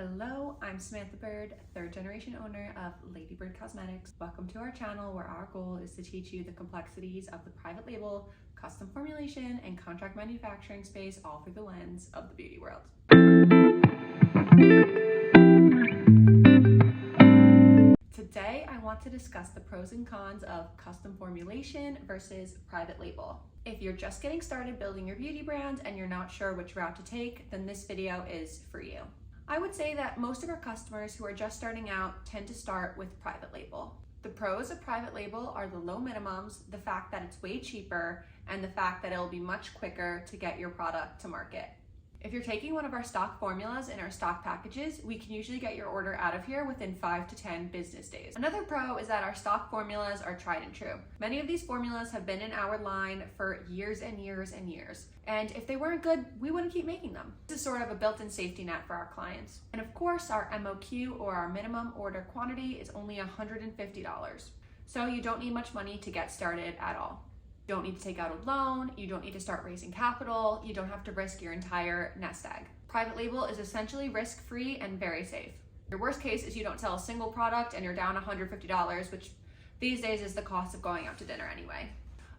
Hello, I'm Samantha Burd, third generation owner of Lady Burd Cosmetics. Welcome to our channel where our goal is to teach you the complexities of the private label, custom formulation, and contract manufacturing space all through the lens of the beauty world. Today, I want to discuss the pros and cons of custom formulation versus private label. If you're just getting started building your beauty brand and you're not sure which route to take, then this video is for you. I would say that most of our customers who are just starting out tend to start with private label. The pros of private label are the low minimums, the fact that it's way cheaper, and the fact that it'll be much quicker to get your product to market. If you're taking one of our stock formulas in our stock packages, we can usually get your order out of here within 5 to 10 business days. Another pro is that our stock formulas are tried and true. Many of these formulas have been in our line for years and years and years. And if they weren't good, we wouldn't keep making them. This is sort of a built-in safety net for our clients. And of course, our MOQ, or our minimum order quantity, is only $150. So you don't need much money to get started at all. You don't need to take out a loan, you don't need to start raising capital, you don't have to risk your entire nest egg. Private label is essentially risk-free and very safe. Your worst case is you don't sell a single product and you're down $150, which these days is the cost of going out to dinner anyway.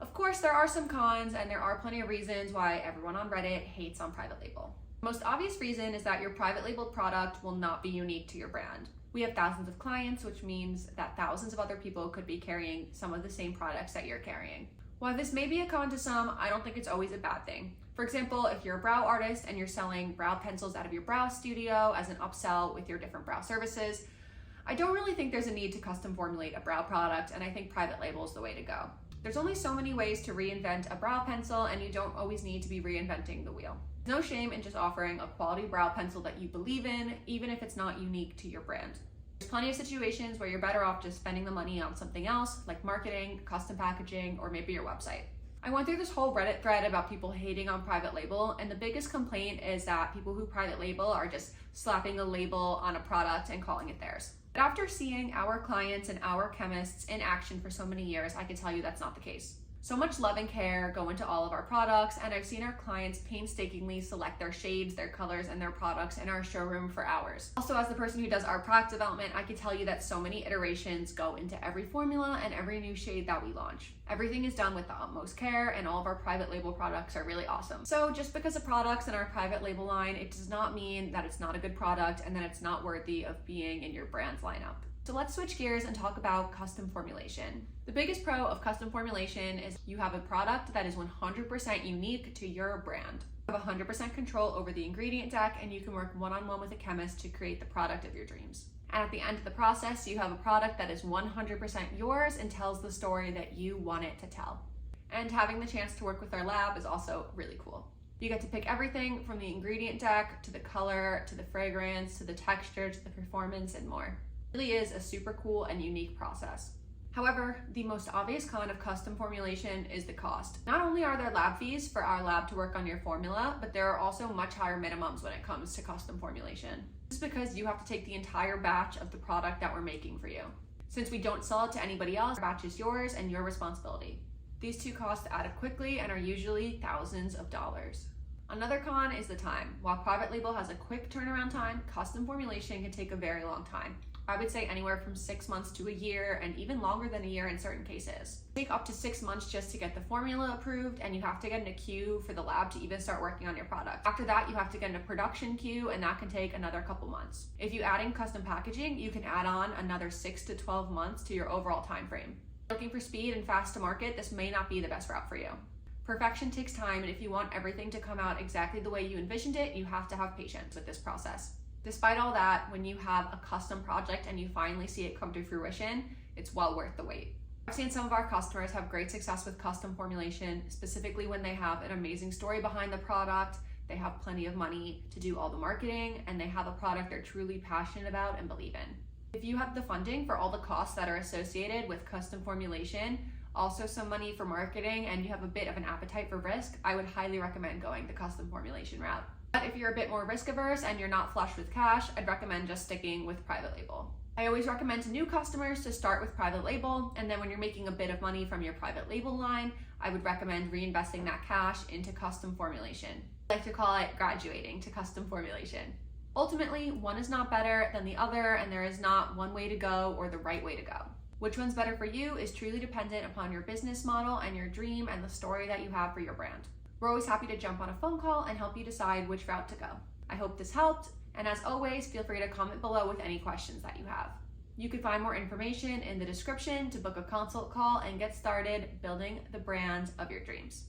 Of course, there are some cons and there are plenty of reasons why everyone on Reddit hates on private label. The most obvious reason is that your private labeled product will not be unique to your brand. We have thousands of clients, which means that thousands of other people could be carrying some of the same products that you're carrying. While this may be a con to some, I don't think it's always a bad thing. For example, if you're a brow artist and you're selling brow pencils out of your brow studio as an upsell with your different brow services, I don't really think there's a need to custom formulate a brow product, and I think private label is the way to go. There's only so many ways to reinvent a brow pencil, and you don't always need to be reinventing the wheel. There's no shame in just offering a quality brow pencil that you believe in, even if it's not unique to your brand. There's plenty of situations where you're better off just spending the money on something else, like marketing, custom packaging, or maybe your website. I went through this whole Reddit thread about people hating on private label, and the biggest complaint is that people who private label are just slapping a label on a product and calling it theirs. But after seeing our clients and our chemists in action for so many years, I can tell you that's not the case. So much love and care go into all of our products, and I've seen our clients painstakingly select their shades, their colors, and their products in our showroom for hours. Also, as the person who does our product development, I can tell you that so many iterations go into every formula and every new shade that we launch. Everything is done with the utmost care, and all of our private label products are really awesome. So just because a product's in our private label line, it does not mean that it's not a good product and that it's not worthy of being in your brand's lineup. So let's switch gears and talk about custom formulation. The biggest pro of custom formulation is you have a product that is 100% unique to your brand. You have 100% control over the ingredient deck, and you can work one-on-one with a chemist to create the product of your dreams. And at the end of the process, you have a product that is 100% yours and tells the story that you want it to tell. And having the chance to work with our lab is also really cool. You get to pick everything from the ingredient deck, to the color, to the fragrance, to the texture, to the performance, and more. It really is a super cool and unique process. However, the most obvious con of custom formulation is the cost. Not only are there lab fees for our lab to work on your formula, but there are also much higher minimums when it comes to custom formulation. This is because you have to take the entire batch of the product that we're making for you. Since we don't sell it to anybody else, the batch is yours and your responsibility. These two costs add up quickly and are usually thousands of dollars. Another con is the time. While private label has a quick turnaround time, custom formulation can take a very long time. I would say anywhere from 6 months to a year, and even longer than a year in certain cases. It can take up to 6 months just to get the formula approved, and you have to get in a queue for the lab to even start working on your product. After that, you have to get in a production queue, and that can take another couple months. If you add in custom packaging, you can add on another 6 to 12 months to your overall time frame. Looking for speed and fast to market, this may not be the best route for you. Perfection takes time, and if you want everything to come out exactly the way you envisioned it, you have to have patience with this process. Despite all that, when you have a custom project and you finally see it come to fruition, it's well worth the wait. I've seen some of our customers have great success with custom formulation, specifically when they have an amazing story behind the product, they have plenty of money to do all the marketing, and they have a product they're truly passionate about and believe in. If you have the funding for all the costs that are associated with custom formulation, also some money for marketing, and you have a bit of an appetite for risk, I would highly recommend going the custom formulation route. But if you're a bit more risk averse and you're not flush with cash, I'd recommend just sticking with private label. I always recommend to new customers to start with private label, and then when you're making a bit of money from your private label line, I would recommend reinvesting that cash into custom formulation. I like to call it graduating to custom formulation. Ultimately, one is not better than the other, and there is not one way to go or the right way to go. Which one's better for you is truly dependent upon your business model and your dream and the story that you have for your brand. We're always happy to jump on a phone call and help you decide which route to go. I hope this helped, and as always, feel free to comment below with any questions that you have. You can find more information in the description to book a consult call and get started building the brand of your dreams.